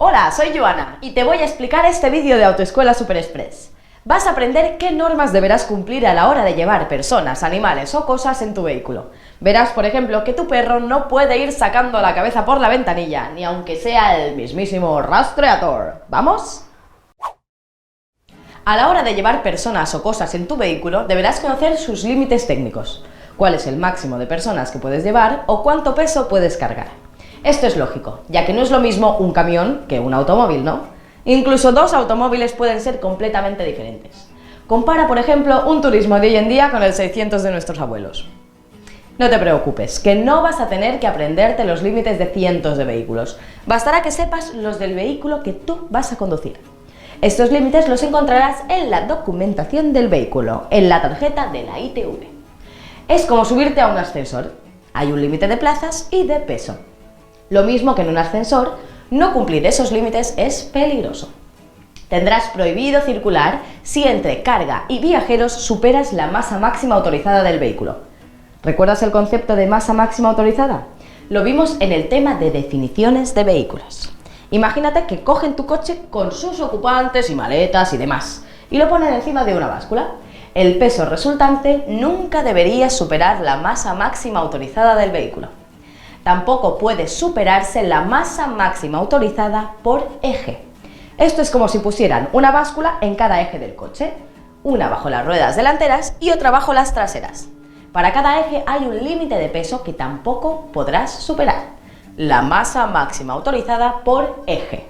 Hola, soy Joana y te voy a explicar este vídeo de Autoescuela Super Express. Vas a aprender qué normas deberás cumplir a la hora de llevar personas, animales o cosas en tu vehículo. Verás, por ejemplo, que tu perro no puede ir sacando la cabeza por la ventanilla, ni aunque sea el mismísimo rastreador. ¿Vamos? A la hora de llevar personas o cosas en tu vehículo, deberás conocer sus límites técnicos. Cuál es el máximo de personas que puedes llevar o cuánto peso puedes cargar. Esto es lógico, ya que no es lo mismo un camión que un automóvil, ¿no? Incluso dos automóviles pueden ser completamente diferentes. Compara, por ejemplo, un turismo de hoy en día con el 600 de nuestros abuelos. No te preocupes, que no vas a tener que aprenderte los límites de cientos de vehículos. Bastará que sepas los del vehículo que tú vas a conducir. Estos límites los encontrarás en la documentación del vehículo, en la tarjeta de la ITV. Es como subirte a un ascensor. Hay un límite de plazas y de peso. Lo mismo que en un ascensor, no cumplir esos límites es peligroso. Tendrás prohibido circular si entre carga y viajeros superas la masa máxima autorizada del vehículo. ¿Recuerdas el concepto de masa máxima autorizada? Lo vimos en el tema de definiciones de vehículos. Imagínate que cogen tu coche con sus ocupantes y maletas y demás, y lo ponen encima de una báscula. El peso resultante nunca debería superar la masa máxima autorizada del vehículo. Tampoco puede superarse la masa máxima autorizada por eje. Esto es como si pusieran una báscula en cada eje del coche, una bajo las ruedas delanteras y otra bajo las traseras. Para cada eje hay un límite de peso que tampoco podrás superar, la masa máxima autorizada por eje.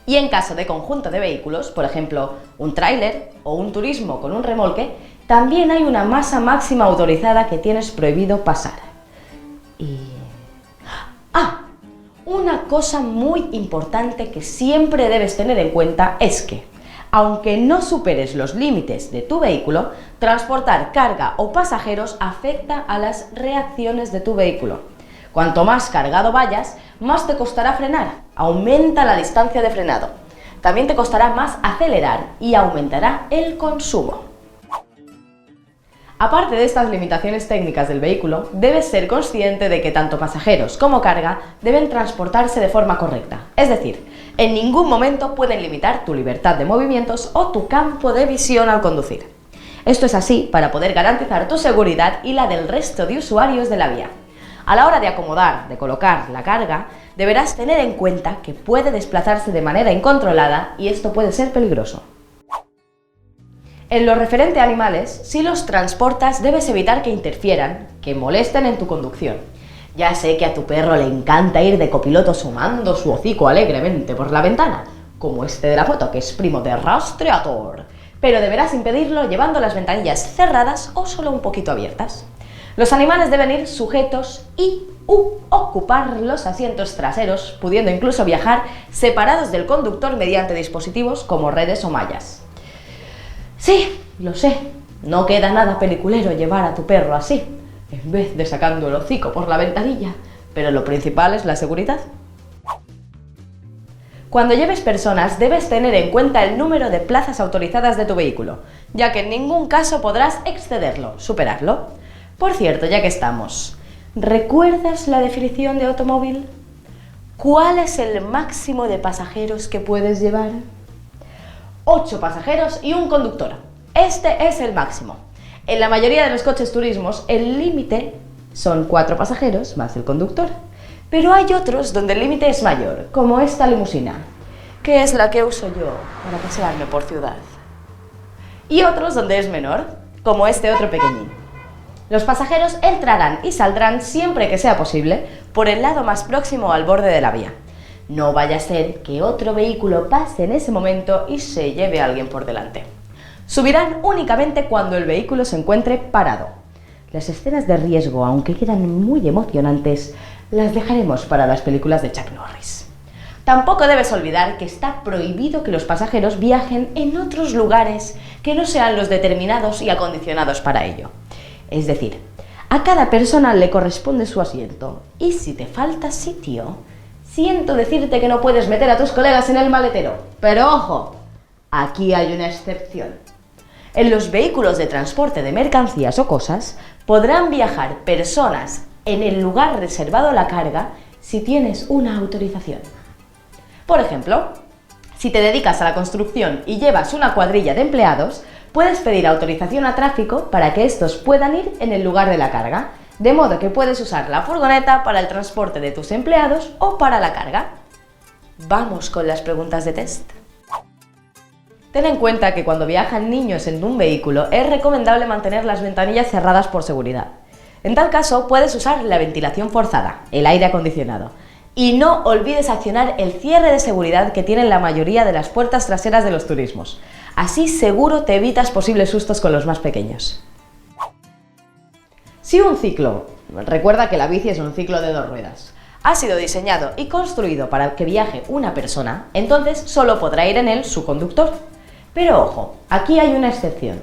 Y en caso de conjunto de vehículos, por ejemplo, un tráiler o un turismo con un remolque, también hay una masa máxima autorizada que tienes prohibido pasar. Una cosa muy importante que siempre debes tener en cuenta es que, aunque no superes los límites de tu vehículo, transportar carga o pasajeros afecta a las reacciones de tu vehículo. Cuanto más cargado vayas, más te costará frenar, aumenta la distancia de frenado. También te costará más acelerar y aumentará el consumo. Aparte de estas limitaciones técnicas del vehículo, debes ser consciente de que tanto pasajeros como carga deben transportarse de forma correcta. Es decir, en ningún momento pueden limitar tu libertad de movimientos o tu campo de visión al conducir. Esto es así para poder garantizar tu seguridad y la del resto de usuarios de la vía. A la hora de acomodar, de colocar la carga, deberás tener en cuenta que puede desplazarse de manera incontrolada y esto puede ser peligroso. En lo referente a animales, si los transportas debes evitar que interfieran, que molesten en tu conducción. Ya sé que a tu perro le encanta ir de copiloto asomando su hocico alegremente por la ventana, como este de la foto que es primo de rastreador, pero deberás impedirlo llevando las ventanillas cerradas o solo un poquito abiertas. Los animales deben ir sujetos y ocupar los asientos traseros, pudiendo incluso viajar separados del conductor mediante dispositivos como redes o mallas. Sí, lo sé, no queda nada peliculero llevar a tu perro así, en vez de sacando el hocico por la ventanilla, pero lo principal es la seguridad. Cuando lleves personas debes tener en cuenta el número de plazas autorizadas de tu vehículo, ya que en ningún caso podrás excederlo, superarlo. Por cierto, ya que estamos, ¿recuerdas la definición de automóvil? ¿Cuál es el máximo de pasajeros que puedes llevar? 8 pasajeros y un conductor. Este es el máximo. En la mayoría de los coches turismos, el límite son 4 pasajeros más el conductor. Pero hay otros donde el límite es mayor, como esta limusina, que es la que uso yo para pasearme por ciudad. Y otros donde es menor, como este otro pequeñín. Los pasajeros entrarán y saldrán siempre que sea posible por el lado más próximo al borde de la vía. No vaya a ser que otro vehículo pase en ese momento y se lleve a alguien por delante. Subirán únicamente cuando el vehículo se encuentre parado. Las escenas de riesgo, aunque quedan muy emocionantes, las dejaremos para las películas de Chuck Norris. Tampoco debes olvidar que está prohibido que los pasajeros viajen en otros lugares que no sean los determinados y acondicionados para ello. Es decir, a cada persona le corresponde su asiento y si te falta sitio, siento decirte que no puedes meter a tus colegas en el maletero, pero ojo, aquí hay una excepción. En los vehículos de transporte de mercancías o cosas podrán viajar personas en el lugar reservado a la carga si tienes una autorización. Por ejemplo, si te dedicas a la construcción y llevas una cuadrilla de empleados, puedes pedir autorización a tráfico para que estos puedan ir en el lugar de la carga, de modo que puedes usar la furgoneta para el transporte de tus empleados o para la carga. Vamos con las preguntas de test. Ten en cuenta que cuando viajan niños en un vehículo es recomendable mantener las ventanillas cerradas por seguridad. En tal caso puedes usar la ventilación forzada, el aire acondicionado. Y no olvides accionar el cierre de seguridad que tienen la mayoría de las puertas traseras de los turismos. Así seguro te evitas posibles sustos con los más pequeños. Si un ciclo, recuerda que la bici es un ciclo de 2 ruedas, ha sido diseñado y construido para que viaje una persona, entonces solo podrá ir en él su conductor. Pero ojo, aquí hay una excepción.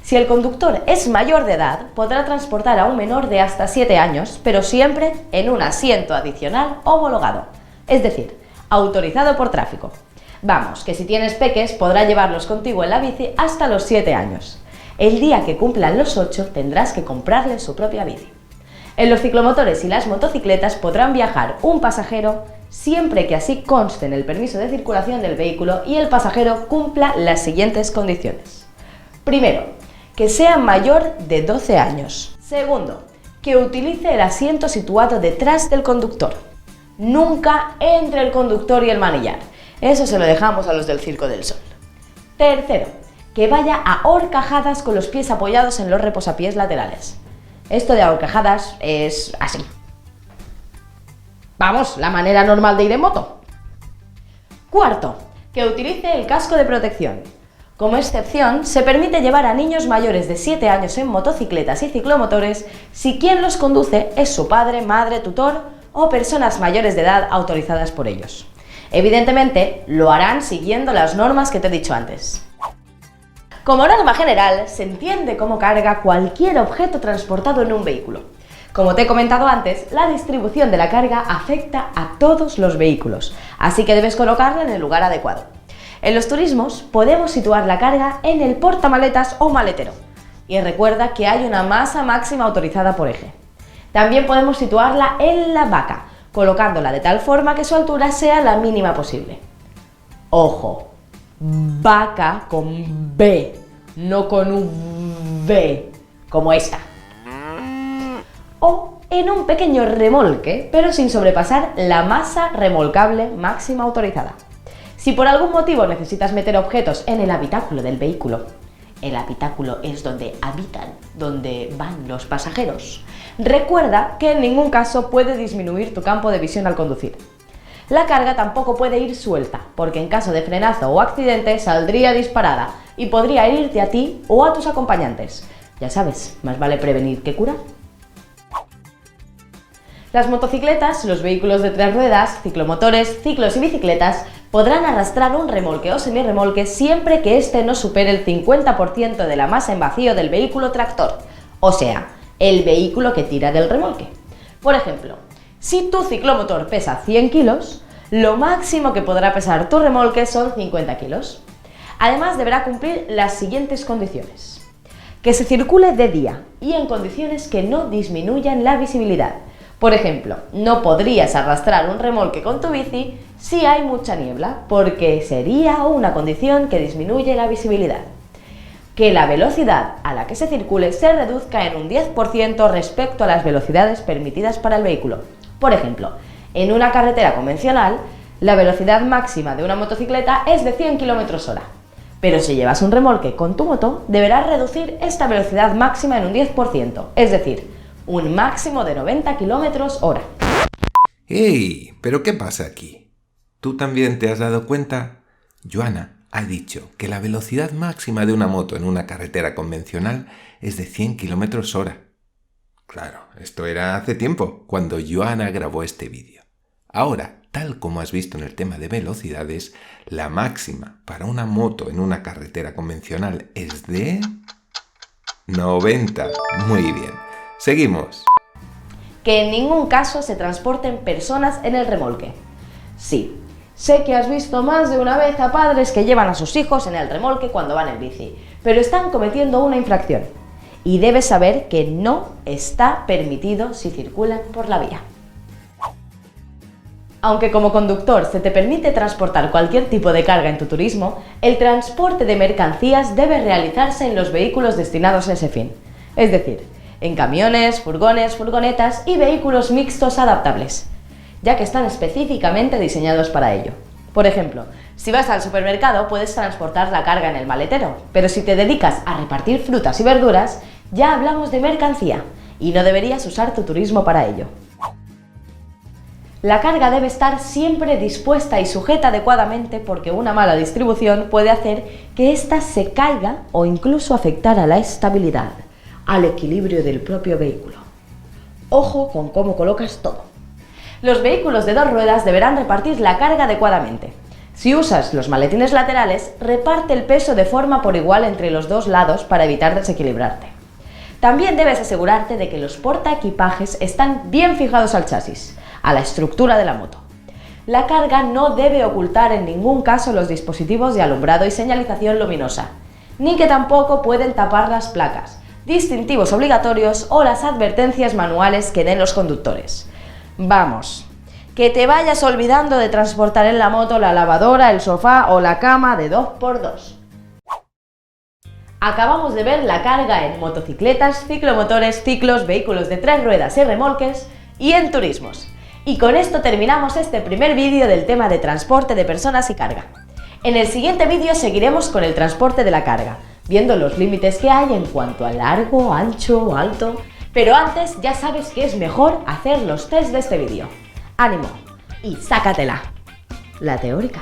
Si el conductor es mayor de edad, podrá transportar a un menor de hasta 7 años, pero siempre en un asiento adicional homologado, es decir, autorizado por tráfico. Vamos, que si tienes peques, podrá llevarlos contigo en la bici hasta los 7 años. El día que cumplan los 8, tendrás que comprarles su propia bici. En los ciclomotores y las motocicletas podrán viajar un pasajero siempre que así conste en el permiso de circulación del vehículo y el pasajero cumpla las siguientes condiciones. Primero, que sea mayor de 12 años. Segundo, que utilice el asiento situado detrás del conductor. Nunca entre el conductor y el manillar. Eso se lo dejamos a los del Circo del Sol. Tercero, que vaya a horcajadas con los pies apoyados en los reposapiés laterales. Esto de a horcajadas es así. Vamos, la manera normal de ir en moto. Cuarto, que utilice el casco de protección. Como excepción, se permite llevar a niños mayores de 7 años en motocicletas y ciclomotores si quien los conduce es su padre, madre, tutor o personas mayores de edad autorizadas por ellos. Evidentemente, lo harán siguiendo las normas que te he dicho antes. Como norma general, se entiende cómo carga cualquier objeto transportado en un vehículo. Como te he comentado antes, la distribución de la carga afecta a todos los vehículos, así que debes colocarla en el lugar adecuado. En los turismos podemos situar la carga en el portamaletas o maletero. Y recuerda que hay una masa máxima autorizada por eje. También podemos situarla en la baca, colocándola de tal forma que su altura sea la mínima posible. Ojo, vaca con B, no con V, como esta. O en un pequeño remolque, pero sin sobrepasar la masa remolcable máxima autorizada. Si por algún motivo necesitas meter objetos en el habitáculo del vehículo, el habitáculo es donde habitan, donde van los pasajeros, recuerda que en ningún caso puede disminuir tu campo de visión al conducir. La carga tampoco puede ir suelta, porque en caso de frenazo o accidente saldría disparada y podría herirte a ti o a tus acompañantes. Ya sabes, más vale prevenir que curar. Las motocicletas, los vehículos de 3 ruedas, ciclomotores, ciclos y bicicletas podrán arrastrar un remolque o semirremolque siempre que éste no supere el 50% de la masa en vacío del vehículo tractor, o sea, el vehículo que tira del remolque. Por ejemplo, si tu ciclomotor pesa 100 kilos, lo máximo que podrá pesar tu remolque son 50 kilos. Además, deberá cumplir las siguientes condiciones: que se circule de día y en condiciones que no disminuyan la visibilidad. Por ejemplo, no podrías arrastrar un remolque con tu bici si hay mucha niebla, porque sería una condición que disminuye la visibilidad. Que la velocidad a la que se circule se reduzca en un 10% respecto a las velocidades permitidas para el vehículo. Por ejemplo, en una carretera convencional, la velocidad máxima de una motocicleta es de 100 km/h. Pero si llevas un remolque con tu moto, deberás reducir esta velocidad máxima en un 10%, es decir, un máximo de 90 km/h. ¡Ey! ¿Pero qué pasa aquí? ¿Tú también te has dado cuenta? Joana ha dicho que la velocidad máxima de una moto en una carretera convencional es de 100 km/h. Claro, esto era hace tiempo, cuando Joana grabó este vídeo. Ahora, tal como has visto en el tema de velocidades, la máxima para una moto en una carretera convencional es de 90. Muy bien. Seguimos. Que en ningún caso se transporten personas en el remolque. Sí, sé que has visto más de una vez a padres que llevan a sus hijos en el remolque cuando van en bici, pero están cometiendo una infracción. Y debes saber que no está permitido si circulan por la vía. Aunque como conductor se te permite transportar cualquier tipo de carga en tu turismo, el transporte de mercancías debe realizarse en los vehículos destinados a ese fin, es decir, en camiones, furgones, furgonetas y vehículos mixtos adaptables, ya que están específicamente diseñados para ello. Por ejemplo, si vas al supermercado puedes transportar la carga en el maletero, pero si te dedicas a repartir frutas y verduras, ya hablamos de mercancía y no deberías usar tu turismo para ello. La carga debe estar siempre dispuesta y sujeta adecuadamente porque una mala distribución puede hacer que ésta se caiga o incluso afectar a la estabilidad, al equilibrio del propio vehículo. Ojo con cómo colocas todo. Los vehículos de 2 ruedas deberán repartir la carga adecuadamente. Si usas los maletines laterales, reparte el peso de forma por igual entre los 2 lados para evitar desequilibrarte. También debes asegurarte de que los portaequipajes están bien fijados al chasis, a la estructura de la moto. La carga no debe ocultar en ningún caso los dispositivos de alumbrado y señalización luminosa, ni que tampoco pueden tapar las placas, distintivos obligatorios o las advertencias manuales que den los conductores. Vamos, que te vayas olvidando de transportar en la moto la lavadora, el sofá o la cama de 2x2. Acabamos de ver la carga en motocicletas, ciclomotores, ciclos, vehículos de 3 ruedas y remolques y en turismos. Y con esto terminamos este primer vídeo del tema de transporte de personas y carga. En el siguiente vídeo seguiremos con el transporte de la carga, viendo los límites que hay en cuanto a largo, ancho, alto. Pero antes ya sabes que es mejor hacer los test de este vídeo. ¡Ánimo! Y sácatela. La teórica.